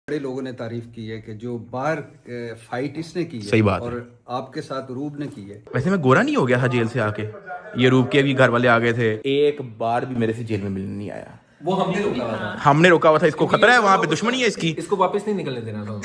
बड़े लोगों ने तारीफ की है कि जो बाहर फाइट इसने की है, सही बात और है। आपके साथ रूब ने की है। वैसे मैं गोरा नहीं हो गया था जेल से आके, ये रूप के भी घर वाले आ गए थे, एक बार भी मेरे से जेल में मिलने नहीं आया। वो हमने रोका हुआ था। हमने रोका हुआ था, इसको खतरा है, वहां पे दुश्मनी है इसकी। इसको वापस नहीं निकलने देना था।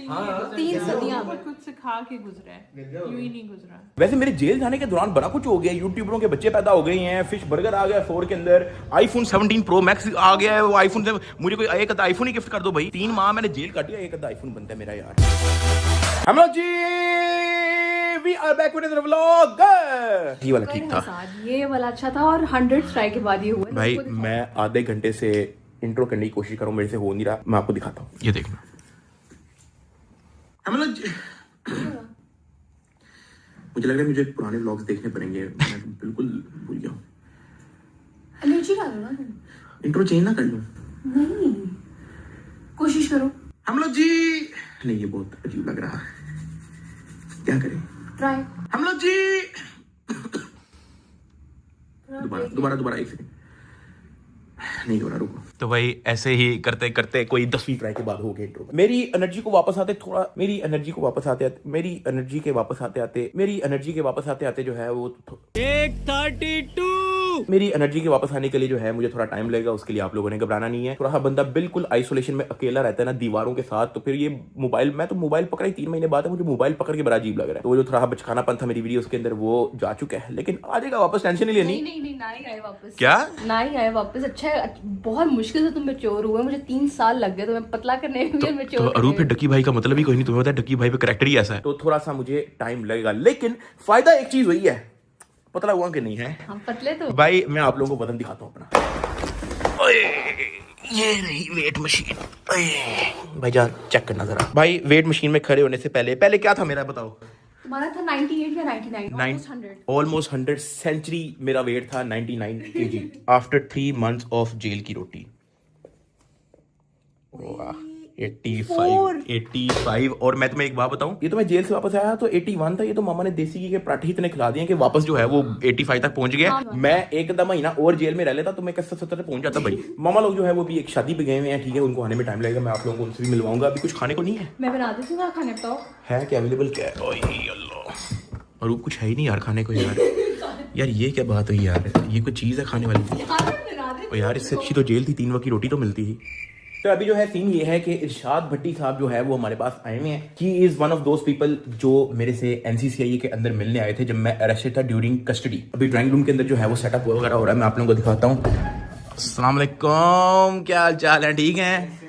हाँ, 3 सदियां कुछ सिखा के गुजरा है, यूं ही नहीं गुजरा। वैसे मेरे जेल जाने के दौरान बड़ा कुछ हो गया, यूट्यूबरों के बच्चे पैदा हो गए हैं, फिश बर्गर आ गया 4 के अंदर, आईफोन 17 प्रो मैक्स आ गया है, वो आईफोन से मुझे कोई एक आधा आईफोन ही गिफ्ट कर दो भाई। 3 माह मैंने जेल काटी है, एक आधा आईफोन बनता है मेरा यार। हम लोग जी we are back with another vlog. ये वाला ठीक था, ये वाला अच्छा था, और 100 ट्राई के बाद ये हुआ। भाई मैं आधे घंटे से इंट्रो करने की कोशिश कर रहा हूँ, मेरे से हो नहीं रहा, मैं आपको दिखाता हूँ, ये देखना। हम लोग मुझे लग रहा है मुझे पुराने व्लॉग्स देखने पड़ेंगे, मैं बिल्कुल भूल गया हूँ। एनर्जी डालो ना, इंट्रो चेंज ना कर लूं? नहीं, कोशिश करो। हम लोग जी नहीं, ये बहुत अजीब लग रहा है, क्या करें? ट्राई। हम लोग जी दोबारा एक सेकंड, नहीं हो रहा, रुको। तो भाई ऐसे ही करते करते कोई 10वीं ट्राई के बाद हो गया इंट्रो। मेरी एनर्जी को वापस आते जो है वो 132 मेरी एनर्जी के वापस आने के लिए जो है मुझे थोड़ा टाइम लगेगा, उसके लिए आप लोगों ने घबराना नहीं है। थोड़ा बंदा बिल्कुल आइसोलेशन में अकेला रहता है ना दीवारों के साथ, तो फिर ये मोबाइल, मैं तो मोबाइल पकड़ा ही 3 महीने बाद है, मुझे मोबाइल पकड़ के बड़ा अजीब लग रहा है। तो वो जो थोड़ा बचकानापन था मेरी वीडियोस के अंदर वो जा चुका है, लेकिन आ जाएगा वापस, टेंशन नहीं लेनी। नहीं ना ही आए वापस। क्या ना ही आए वापस? अच्छा है, बहुत मुश्किल से तुम मैच्योर हुए, मुझे 3 साल लग गए तुम्हें पतला करने में। मैच्योर तो अरूप, डकी भाई का मतलब ही कोई नहीं, तुम्हें पता है डकी भाई पे कैरेक्टर ही ऐसा है, तो थोड़ा सा मुझे टाइम लगेगा, लेकिन फायदा एक चीज हुई है, पतला हुआ कि नहीं है। हम पतले तो भाई मैं आप लोगों को वजन दिखाता हूँ अपना। ओए, ये रही वेट मशीन। भाई जान चेक करना जरा। भाई वेट मशीन में खड़े होने से पहले क्या था मेरा, बताओ? तुम्हारा था 98 या 99, ऑलमोस्ट 100 सेंचुरी मेरा वेट था 99 kg after 3 months of jail की रोटी। 85 और मैं तुम्हें एक बात बताऊं, ये तो मैं जेल से वापस आया तो 81 था, ये तो मामा ने देसी घी के पराठे इतने खिला दिए कि वापस जो है वो 85 तक पहुंच गया। मैं एक आधा महीना और जेल में रह लेता तो मैं 70 तक पहुंच जाता। भाई मामा लोग जो है वो भी एक शादी पे गए हुए हैं, ठीक है, उनको आने में टाइम लगेगा, मैं आप लोगों को उनसे भी मिलवाऊंगा। अभी कुछ खाने को नहीं है, मैं बना देती हूँ, खाने बताओ है क्या अवेलेबल, क्या है? ओए अल्लाह, और कुछ है ही नहीं यार खाने को यार ये क्या बात हुई यार, ये कोई चीज़ है खाने वाली? और यार इससे अच्छी तो जेल थी, 3 वक्त की रोटी तो मिलती ही। तो अभी जो है सीन ये है कि इरशाद भट्टी साहब जो है वो हमारे पास आए हुए हैं। He is one of those people जो मेरे से एनसीसीआई के अंदर मिलने आए थे जब मैं अरेस्टेड था ड्यूरिंग कस्टडी। अभी ड्राइंग रूम के अंदर जो है वो सेटअप वगैरह हो रहा है, मैं आप लोगों को दिखाता हूँ। अस्सलाम वालेकुम, क्या हाल चाल है? ठीक है,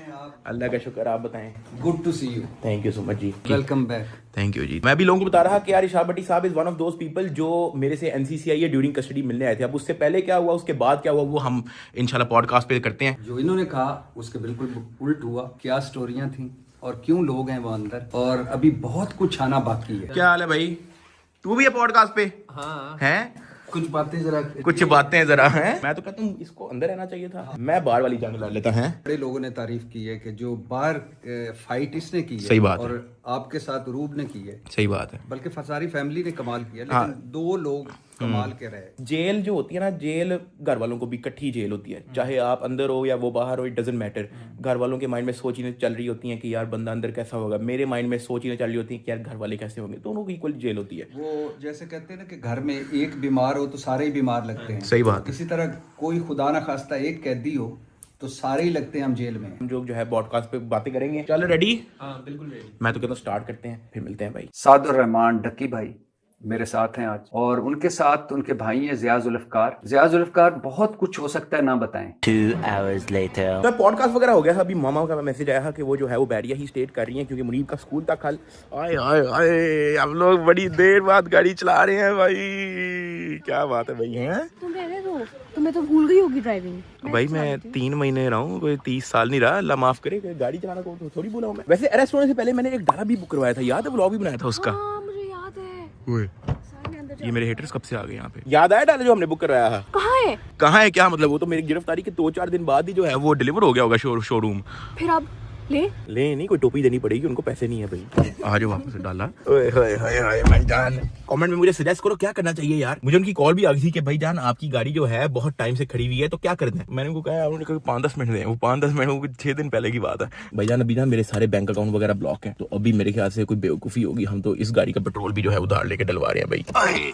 अल्लाह का शुक्र, आप बताएं? Good to see you. Thank you so much जी, वेलकम बैक। थैंक यू जी। मैं भी लोगों को बता रहा कि यार इरशाद भट्टी साहब is one of those people जो मेरे से एनसीसीआई ड्यूरिंग कस्टडी मिलने आए थे। अब उससे पहले क्या हुआ, उसके बाद क्या हुआ, वो हम इंशाल्लाह पॉडकास्ट पे करते हैं। जो इन्होंने कहा उसके बिल्कुल उल्ट हुआ, क्या स्टोरियां थी और क्यों लोग हैं वो अंदर, और अभी बहुत कुछ आना बाकी है। क्या हाल है भाई, तू भी है पॉडकास्ट पे? हाँ हैं कुछ बातें जरा हैं। मैं तो कहता हूँ इसको अंदर रहना चाहिए था, मैं बाहर वाली जाने लड़ लेता है। बड़े लोगों ने तारीफ की है कि जो बाहर फाइट इसने की है, सही बात है, और आपके साथ रूब ने की है। सही बात है, बल्कि सारी फैमिली ने कमाल किया, लेकिन हाँ। 2 लोग कमाल के रहे। जेल जो होती है ना, जेल घर वालों को भी इकट्ठी जेल होती है, चाहे आप अंदर हो या वो बाहर हो, इट डजंट मैटर। घर वालों के माइंड में सोच चीजें चल रही होती हैं कि यार बंदा अंदर कैसा होगा, मेरे माइंड में सोच चीजें चल रही होती हैं कि यार घर वाले कैसे होंगे, दोनों की इक्वल जेल होती है। वो जैसे कहते हैं ना कि घर में एक बीमार हो तो सारे ही बीमार लगते हैं। सही बात है। इसी तरह कोई खुदा ना खास्ता एक कैदी हो तो सारे ही लगते हैं हम जेल में। हम जो है पॉडकास्ट पे बातें करेंगे। चलो रेडी? हाँ बिल्कुल रेडी। मैं तो कहता हूँ स्टार्ट करते हैं, फिर मिलते हैं भाई। सादुर रहमान डक्की भाई मेरे साथ हैं आज, और उनके साथ उनके भाई हैं ज़िया जुल्फ़कार। ज़िया जुल्फ़कार बहुत कुछ हो सकता है ना बताएं। 2 hours later. तो पॉडकास्ट वगैरह हो गया था, अभी मामा का मैसेज आया था कि वो जो है वो बैरिया ही स्टेट कर रही हैं क्योंकि मुनीब का स्कूल था कल। आए आए आए, हम लोग बड़ी देर बाद गाड़ी चला रहे हैं भाई, क्या बात है भाई। हैं तुम रहने दो, तुम्हें तो भूल गई होगी ड्राइविंग। भाई मैं 3 महीने रहा हूँ, कोई 30 साल नहीं रहा, अल्लाह माफ करे। गाड़ी चलाना को थोड़ी बोला हूँ मैं। वैसे अरेस्ट होने से पहले मैंने एक डाला भी बुक करवाया था, याद है? व्लॉग भी बनाया था उसका। हाँ मुझे याद है। ये मेरे हेटर्स कब से आ गए यहाँ पे? याद आया डाला जो हमने बुक करवाया था? कहाँ है क्या मतलब? वो तो मेरी गिरफ्तारी के 2-4 दिन बाद ही जो है वो डिलीवर हो गया होगा शोरूम। फिर अब ले नहीं, कोई टोपी देनी पड़ेगी, उनको पैसे नहीं है भाई। आ जाओ वापस डाला। ओए होए होए होए भाईजान, कमेंट में मुझे सजेस्ट करो क्या करना चाहिए यार। मुझे उनकी कॉल भी आ गई थी कि भाईजान आपकी गाड़ी जो है बहुत टाइम से खड़ी हुई है, तो क्या करना है। मैंने उनको कहा, उन्होंने कहा 5-10 मिनट दें। वो 5-10 मिनट 6 दिन पहले की बात है भाईजान। अभी ना मेरे सारे बैंक अकाउंट वगैरह ब्लॉक है, तो अभी मेरे ख्याल से कोई बेवकूफी होगी, हम तो इस गाड़ी का पेट्रोल भी जो है उधार लेके डलवा रहे हैं भाई।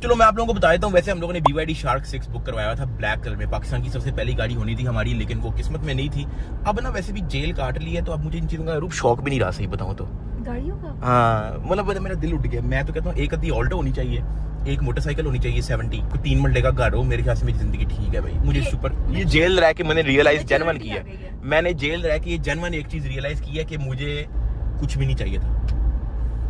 चलो मैं आप लोगों को बता देता हूँ, वैसे हम लोगों ने BYD शार्क 6 बुक करवाया था ब्लैक कलर में। पाकिस्तान की सबसे पहली गाड़ी होनी थी हमारी, लेकिन वो किस्मत में नहीं थी। अब ना वैसे भी जेल काट ली है, तो अब मुझे इन चीजों का रूप शौक भी नहीं रहा, सही बताऊं तो। गाड़ियों का हाँ मतलब मेरा दिल उठ गया। मैं तो कहता हूँ एक आधी ऑल्टो होनी चाहिए, एक मोटरसाइकिल होनी चाहिए 70, 3 मरले का घर हो, मेरे ख्याल से मेरी जिंदगी ठीक है भाई। मुझे सुपर ये जेल रह के मैंने रियलाइज जेन्युइन किया है, मैंने जेल रह के ये जेन्युइन एक चीज रियलाइज की है कि मुझे कुछ भी नहीं चाहिए था,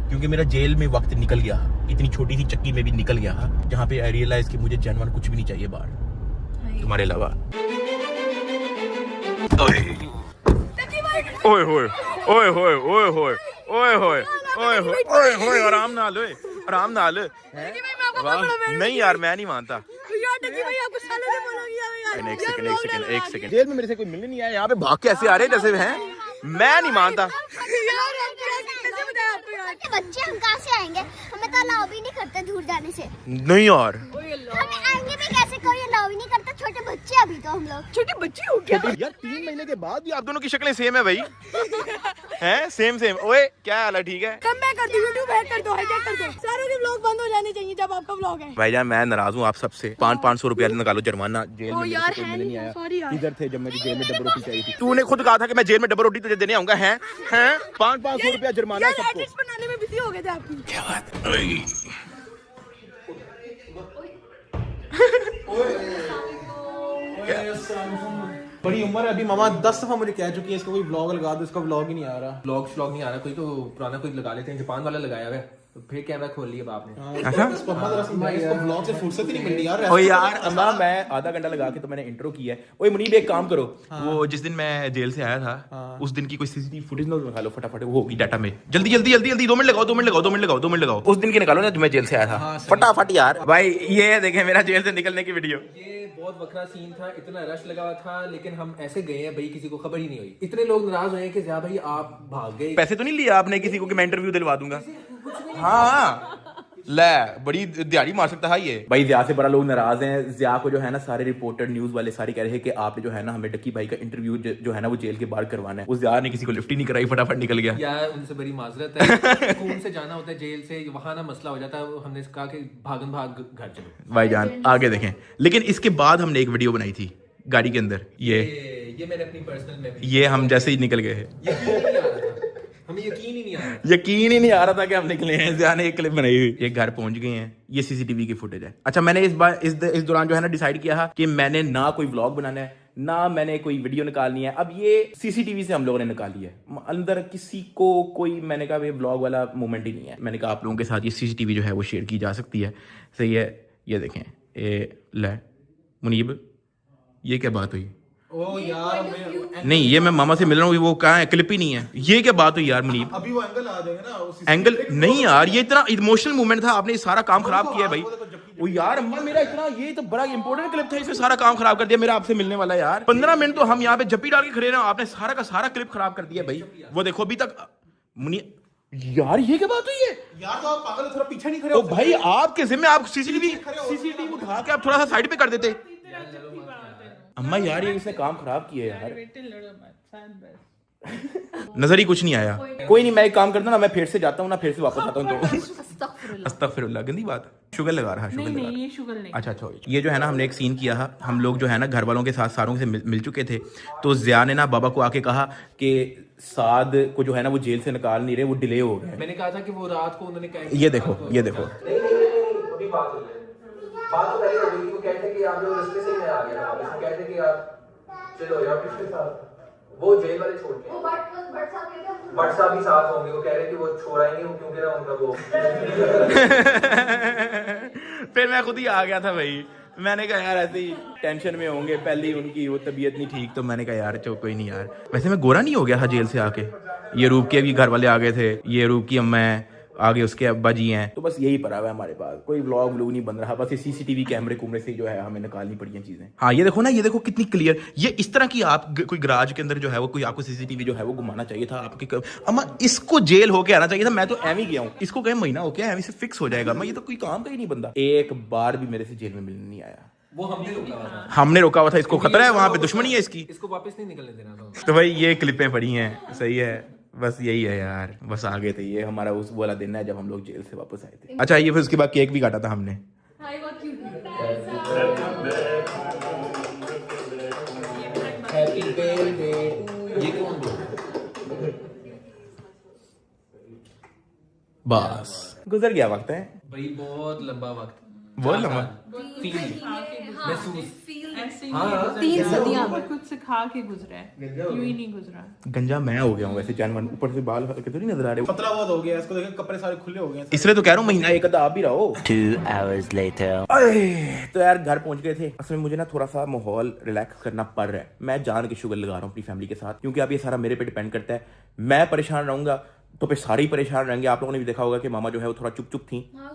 क्योंकि मेरा जेल में वक्त निकल गया, इतनी छोटी सी चक्की में भी निकल गया, जहाँ पे आई रियलाइज कि मुझे जेन्युइन कुछ भी नहीं चाहिए बाहर तुम्हारे अलावा। ओए होए ओए होए ओए होए ओए होए ओए होए ओए होए, आराम ना लो, आराम ना लो। नहीं यार मैं नहीं मानता। एक सेकंड जेल में मेरे से कोई मिलने नहीं आया, यहाँ पे भाग के ऐसे आ रहे हैं जैसे हैं, मैं नहीं मानता। बच्चे हम कहाँ से आएंगे, हमें तो अलाउ भी नहीं करते दूर जाने से। नहीं यार हमें आएंगे भी कैसे, कोई अलाउ ही नहीं करता, छोटे बच्चे अभी तो हम लोग। छोटे बच्चे हो क्या यार 3 महीने के बाद भी आप दोनों की शक्लें सेम है भाई। हैं सेम। ओए क्या हाल है, ठीक है? कम मैं कर दूं, यूट्यूब हैक कर दो, हाईजैक कर दो, सारे के व्लॉग बंद हो जाने चाहिए जब आपका व्लॉग है। भाईजान मैं नाराज हूँ आप सबसे, 500 रुपया निकालो जुर्माना। जेल में मेरे से मिलने नहीं आया, इधर थे जब मेरी जेल में डबल रोटी चाहिए थी। तूने खुद कहा था कि मैं जेल में डबल रोटी तुझे देने आऊंगा। हैं 500 रुपया जुर्माना सबको। बनाने में बिजी हो गए थे आपकी। क्या बात बड़ी उम्र है अभी, मामा 10 दफा मुझे कह चुकी है इसको कोई व्लॉग लगा दो, इसका व्लॉग ही नहीं आ रहा। व्लॉग नहीं आ रहा, कोई तो पुराना कोई लगा लेते हैं, जापान वाला लगाया हुआ है, तो फिर कैमरा खोल लिया बाप ने। अच्छा इसको व्लॉग से फुर्सत ही नहीं मिलती यार। ओ यार अम्मा मैं आधा घंटा लगा के तो मैंने इंट्रो किया है। ओए मुनीब एक काम करो, वो जिस दिन मैं जेल से आया था उस दिन की कोई CCTV फुटेज निकालो फटाफट, वो होगी डाटा में। जल्दी जल्दी जल्दी जल्दी 2 मिनट लगाओ 2 मिनट लगाओ 2 मिनट लगाओ 2 मिनट लगाओ उस दिन की निकालो ना जो मैं जेल से आया था, फटाफट यार। भाई ये देखें मेरा जेल से निकलने की वीडियो। ये बहुत बकरा सीन था, इतना रश लगा हुआ था, लेकिन हम ऐसे गए हैं भाई किसी को खबर ही नहीं हुई। इतने लोग नाराज हुए कि ज़्यादा भाई आप भाग गए। पैसे तो नहीं लिया आपने किसी को कि मैं इंटरव्यू दिलवा दूंगा? हाँ ले बड़ी दिहाड़ी मार सकता है ये भाई। ज़िया से बड़ा लोग नाराज हैं। ज़िया को जो है ना सारे रिपोर्टर न्यूज वाले सारे कह रहे हैं कि आपने जो है ना हमें डक्की भाई का इंटरव्यू जो है ना वो जेल के बाहर करवाना है। उस ज़िया ने किसी को लिफ्ट ही नहीं कराई, फटाफट निकल गया। यार उनसे बड़ी माजरत है, खून से जाना होता है जेल से, वहाँ ना मसला हो जाता है। हमने कहा कि भागन भाग घर चलो। भाईजान आगे देखें। लेकिन इसके बाद हमने एक वीडियो बनाई थी गाड़ी के अंदर, ये मैंने अपनी पर्सनल में ये हम जैसे ही निकल गए हमें यकीन ही नहीं आ रहा, यकीन ही नहीं आ रहा था कि हम निकले हैं। ज़िया ने एक क्लिप बनाई हुई, ये घर पहुंच गए हैं, ये CCTV की फुटेज है। अच्छा मैंने इस दौरान जो है ना डिसाइड किया है कि मैंने ना कोई व्लॉग बनाना है ना मैंने कोई वीडियो निकालनी है। अब ये CCTV से हम लोगों ने निकाली है, अंदर किसी को कोई मैंने कहा व्लॉग वाला मोमेंट ही नहीं है। मैंने कहा आप लोगों के साथ ये CCTV जो है वो शेयर की जा सकती है। सही है, ये देखें ले मुनीब ये क्या बात हुई? ओ यार नहीं ये मैं मामा से मिल रहा हूँ, वो कहाँ है, क्लिप ही नहीं है। ये क्या बात हुई यार मुनीब? अभी वो एंगल आ जाएगा ना, एंगल नहीं यार, ये इतना इमोशनल मोमेंट था, आपने सारा काम खराब किया है भाई। ओ यार अम्मा मेरा इतना ये तो बड़ा इंपॉर्टेंट क्लिप था, इसने सारा काम खराब कर दिया मेरा आपसे मिलने वाला। यार 15 मिनट तो हम यहाँ पे जप्पी डाल के खड़े रहे, आपने सारा का सारा क्लिप खराब कर दिया भाई। वो देखो अभी तक यार ये क्या बात हुई है यार? तो आप पागल, थोड़ा पीछे नहीं खड़े हो भाई, आपके जिम्मे आप CCTV उठा के आप थोड़ा सा साइड पे कर देते। अम्मा यार ये इसने काम खराब किया यार, नजर ही कुछ नहीं आया। कोई नहीं मैं एक काम करता ना, मैं फिर से जाता हूँ ना, फिर से वापस आता हूँ। तो अस्तगफिरुल्लाह गंदी बात, शुगर लगा रहा है। नहीं, ये शुगर नहीं। अच्छा ये जो है ना हमने एक सीन किया है, हम लोग जो है ना घर वालों के साथ सारों से मिल चुके थे, तो ज़िया ने ना बाबा को आके कहा कि साद को जो है ना वो जेल से निकाल नहीं रहे, वो डिले हो गए। मैंने कहा था कि वो रात को उन्होंने ये देखो बात तो पहले हुई, वो कहते कि आप लोग रास्ते से मैं आ गया था, वो कहते कि आप चलो यार किसके साथ, वो जेल वाले छोड़ के भट्ट साहब भी साथ होंगे, वो कह रहे कि वो छोड़ाएंगे वो क्योंकि ना उनका वो फिर मैं खुद ही आ गया था भाई। मैंने कहा यार ऐसे ही टेंशन में होंगे, पहले उनकी वो तबीयत नहीं ठीक, तो मैंने कहा यार चलो कोई नहीं यार। वैसे मैं गोरा नहीं हो गया था जेल से आके, ये रूप के भी घर वाले आ गए थे, ये रूप की अम्मा है, आगे उसके अब्बा जी हैं, तो बस यही पड़ा हुआ है हमारे पास। कोई व्लॉग व्लॉग नहीं बन रहा, बस ये सीसीटीवी कैमरे कुमरे से जो है हमें निकालनी पड़ी हैं चीजें। हाँ ये देखो ना, ये देखो कितनी क्लियर, ये इस तरह की आप कोई गराज के अंदर जो है वो कोई आपको सीसीटीवी जो है वो घुमाना चाहिए था आपके। अम्मा इसको जेल होके आना चाहिए था, मैं तो एम ही गया हूँ, इसको कहीं महीना हो गया एम से फिक्स हो जाएगा। अम्मा ये तो कोई काम का ही नहीं बंदा, एक बार भी मेरे से जेल में मिलने नहीं आया। वो हमने रोका हुआ था, हमने रोका हुआ था, इसको खतरा है, वहां पे दुश्मनी है इसकी, इसको वापस नहीं निकलने देना था। तो भाई ये क्लिपें पड़ी हैं, सही है, बस यही है यार, बस आ गए थे। ये हमारा उस वाला दिन है जब हम लोग जेल से वापस आए थे। अच्छा ये फिर उसके बाद केक भी काटा था हमने। हाँ, ये बहुत क्यूट है। Happy birthday. ये कौन बोल? बस गुजर गया वक्त है भाई बहुत लंबा वक्त, बहुत लंबा। हाँ 3 सदियां कुछ सिखा के गुजरा है, यूं ही नहीं गुजरा। गंजा मैं हो गया हूँ वैसे, जानवर ऊपर से बाल हल्के तो नहीं नजर आ रहे। खतरा बहुत हो गया इसको, देखो कपड़े सारे खुले हो गए। इसलिए तो कह रहा हूँ महीना एक आधा आप भी रहो। 2 hours later. तो यार घर पहुंच गए थे। असल में मुझे ना थोड़ा सा माहौल रिलैक्स करना पड़ रहा है। मैं जान के शुगर लगा रहा हूँ अपनी फैमिली के साथ, क्योंकि अब ये सारा मेरे पे डिपेंड करता है। मैं परेशान रहूंगा तो फिर सारे ही परेशान रहेंगे। आप लोगों ने भी देखा होगा कि मामा जो है वो थोड़ा चुप चुप थी, हाँ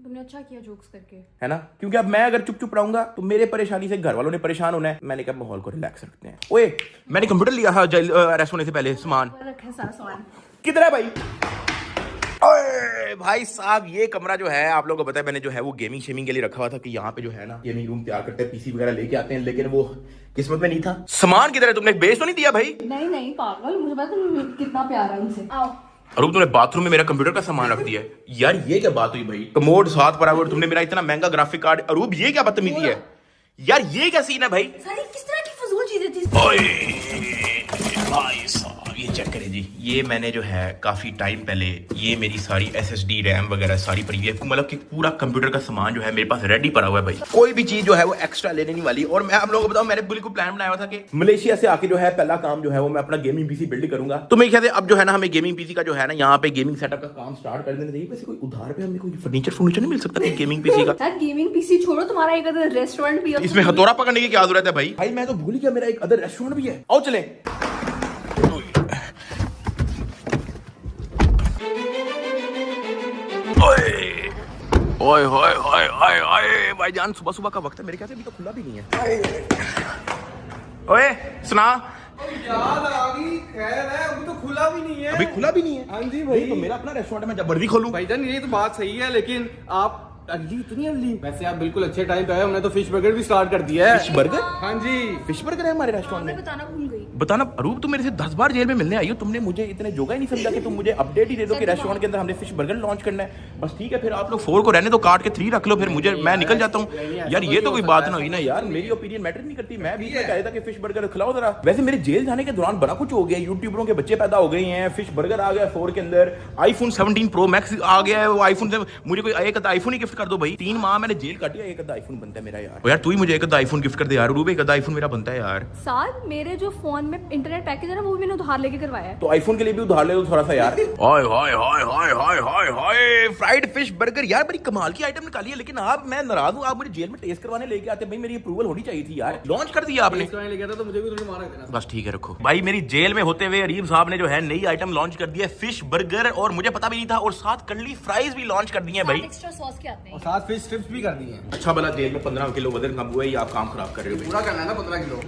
तुमने अच्छा किया जोक्स करके, है ना, क्योंकि अब मैं अगर चुप चुप रहूंगा तो मेरे परेशानी से घर वालों ने परेशान होना है। मैंने कहा माहौल को रिलैक्स रखते हैं। ओए मैंने कंप्यूटर लिया था अरेस्ट होने से पहले, सामान रखा है सारा सामान। किधर है भाई? ओए भाई साहब ये कमरा जो है आप लोगों को पता है, मैंने जो है वो गेमिंग शेमिंग के लिए रखा हुआ था कि यहाँ पे जो है ना गेमिंग रूम तैयार करते हैं, पीसी वगैरह लेके आते हैं, लेकिन वो किस्मत में नहीं था। सामान किधर है? तुमने बेच तो नहीं दिया भाई? नहीं पागल, मुझे पता तुम कितना प्यार है उनसे। आओ। अरूप तुमने बाथरूम में मेरा कंप्यूटर का सामान रख दिया है यार, ये क्या बात हुई भाई? कमोड साथ पड़ा हुआ, तुमने मेरा इतना महंगा ग्राफिक कार्ड। अरूप ये क्या बदतमीजी है यार, ये क्या सीन है भाई? सारी किस तरह की फजूल चीजें थी। भाई साहब ये चेक करें जी, ये मैंने जो है काफी टाइम पहले ये मेरी सारी SSD रैम वगैरह सारी पड़ी है, मतलब कि पूरा कंप्यूटर का सामान जो है मेरे पास रेडी पड़ा हुआ है भाई। कोई भी चीज जो है वो एक्स्ट्रा लेने नहीं वाली। और मैं आप लोगों को बताऊं, मैंने बिल्कुल प्लान बनाया हुआ था कि मलेशिया से आके जो है पहला काम जो है वो मैं अपना गेमिंग पीसी बिल्ड करूंगा। तो मेरे ख्याल से अब जो है ना हमें गेमिंग पीसी का जो है ना यहाँ पे गेमिंग सेटअप का काम स्टार्ट कर देना चाहिए। वैसे कोई उधार पे हमें कोई फर्नीचर नहीं मिल सकता गेमिंग पीसी का? यार गेमिंग पीसी छोड़ो, तुम्हारा एक अदर रेस्टोरेंट भी है, इसमें हथौड़ा पकड़ने की क्या जरूरत है भाई? भाई मैं तो भूल गया मेरा एक अदर रेस्टोरेंट भी है। आओ चलें। ओए होए होए होए होए भाईजान, सुबह सुबह का वक्त है, मेरे ख्याल से अभी तो खुला भी नहीं है। ओए सुना, याद आ गई, खैर है अभी तो खुला भी नहीं है। अभी खुला भी नहीं है? हाँ जी भाई, तो मेरा अपना रेस्टोरेंट है, मैं जब मर्जी खोलूं। भाईजान ये तो बात सही है, लेकिन आप अर्ली इतनी अर्ली? वैसे आप बिल्कुल अच्छे टाइम पे आए, हमने तो फिश बर्गर भी स्टार्ट कर दिया है। Fish burger? हाँ जी फिश बर्गर है हमारे रेस्टोरेंट में। बताना भूल गई। बताना अरूप, तुम मेरे से 10 बार जेल में मिलने आई हो, तुमने मुझे इतने जोगा ही नहीं समझा कि तुम मुझे अपडेट ही दे दो कि रेस्टोरेंट के अंदर हमने फिश बर्गर लॉन्च करना है। बस ठीक है, फिर आप लोग 4 को रहने दो, काट के 3 रख लो, फिर मुझे मैं निकल जाता हूँ। यार ये तो कोई बात ना हुई ना यार, मेरी ओपिनियन मैटर नहीं करती। मैं बीच में कह रहा था कि फिश बर्गर खिलाओ जरा। वैसे मेरे जेल जाने के दौरान बड़ा कुछ हो गया, यूट्यूबरों के बच्चे पैदा हो गए हैं, फिश बर्गर आ गया 4 के अंदर, iPhone 17 Pro Max आ गया है। वो आईफोन से मुझे कोई एक आईफोन ही गिफ्ट कर दो भाई। 3 माह मैंने जेल काटी, एक आधा आईफोन बनता है मेरा यार। यार तू ही मुझे एक आधा आईफोन गिफ्ट कर दे यार, रूबे एक आधा आईफोन मेरा बनता है यार। साथ मेरे जो फोन में इंटरनेट पैकेज है ना, वो भी मैंने उधार लेके करवाया है। तो आईफोन के लिए भी उधार ले दो थोड़ा सा यार। ओए होए होए होए होए होए होए, फ्राइड फिश बर्गर यार, बड़ी कमाल की आइटम निकाली है। लेकिन आप, मैं नाराज हूं, आप मुझे जेल में टेस्ट करवाने लेके आते। भाई मेरी अप्रूवल होनी चाहिए थी यार, लॉन्च कर दिया आपने। लेके आता तो मुझे भी थोड़ी मारा देना। बस ठीक है रखो भाई। मेरी जेल में होते हुए अरीब साहब ने जो है नई आइटम लॉन्च कर दी है, फिश बर्गर, और मुझे पता भी नहीं था। और साथ कर्ली फ्राइज भी लॉन्च कर दी है भाई, एक्स्ट्रा सॉस के आते हैं, और साथ फिश स्ट्रिप्स भी कर दी हैं। अच्छा भला जेल में 15 किलो वजन कम हुआ है, ये आप काम खराब कर रहे हो भाई। पूरा करना है ना 15 किलो।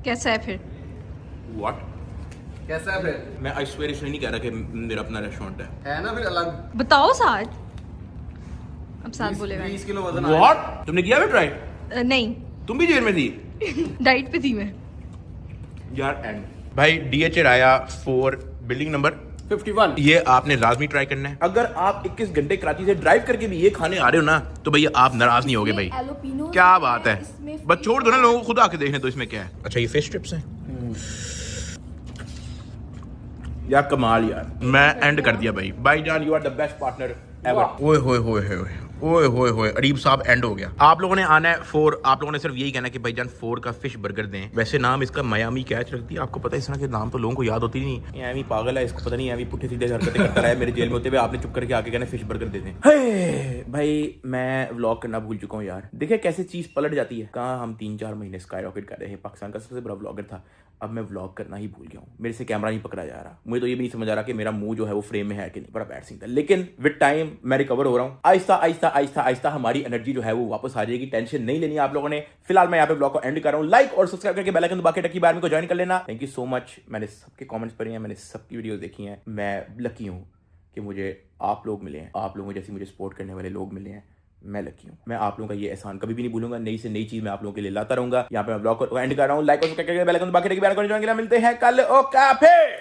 कैसा है फिर? व्हाट? कैसा है फिर? मैं आई स्वेयर इसलिए नहीं कह रहा कि मेरा अपना रेस्टोरेंट है ना फिर अलग। बताओ साथ, अब साथ बोलेगा 20 किलो वजन आया। व्हाट? तुमने किया है ट्राई? नहीं, तुम भी जेल में थी डाइट पे थी मैं यार। एंड भाई DHA आया 4 बिल्डिंग नंबर 51। ये आपने लाजमी ट्राई करना है। अगर आप 21 घंटे कराची से ड्राइव करके भी ये खाने आ रहे हो ना, तो भैया आप नाराज नहीं होगे भाई। एलोपिनो क्या बात है, बस छोड़ दो ना, लोगों को खुद आके देखने तो इसमें क्या है। अच्छा ये फिश स्ट्रिप्स हैं यार, कमाल यार। मैं एंड कर दिया भाई। भाईजान you are the best partner ever. ओए होए होए होए ओए होए होए, अरीब साहब एंड हो गया। आप लोगों ने आना है 4, आप लोगों ने सिर्फ यही कहना है कि भाईजान 4 का फिश बर्गर दें। वैसे नाम इसका मियामी कैच रख दिया, आपको पता है इस तरह के नाम तो लोगों को याद होती नहीं। एवी पागल है, इसको पता नहीं एवी पुट्ठे सीधे हरकतें करता रहा है मेरे जेल में होते हुए। आपने चुप करके आके कहना फिश बर्गर दे दें। भाई मैं व्लॉग करना भूल चुका हूँ यार। देखिए कैसे चीज पलट जाती है। कहाँ हम 3-4 महीने स्काई रॉकेट कर रहे हैं, पाकिस्तान का सबसे बड़ा व्लॉगर था, अब मैं व्लॉग करना ही भूल गया हूँ, मेरे से कैमरा नहीं पकड़ा जा रहा। मुझे तो ये भी नहीं समझ आ रहा कि मेरा मुंह जो है वो फ्रेम में है कि नहीं, बड़ा बैड सीन था। लेकिन विद टाइम मैं रिकवर हो रहा हूँ, आहिस्ता आहिस्ता आहिस्ता आहिस्ता हमारी एनर्जी जो है वो वापस आ जाएगी, टेंशन नहीं लेनी आप लोगों ने। फिलहाल मैं यहाँ पे ब्लॉग को एंड कर रहा हूँ। लाइक और सब्सक्राइब करके बेल आइकन दबा के टकी बार में को ज्वाइन कर लेना। Thank you so much. मैंने सबके कॉमेंट्स पढ़े हैं, मैंने सबकी वीडियोज देखी हैं। मैं लकी हूँ कि मुझे आप लोग मिले हैं, आप लोगों जैसे मुझे सपोर्ट करने वाले लोग मिले हैं। मैं लकी हूँ। मैं आप लोगों का ये एहसान कभी भी नहीं भूलूंगा। नई से नई चीज मैं आप लोगों के लिए लाता रहूंगा। यहाँ पे मैं ब्लॉग को एंड कर रहा हूँ। लाइक और सब्सक्राइब करके बेल आइकन दबा के टकी बार में को ज्वाइन करना। मिलते हैं कल। ओके।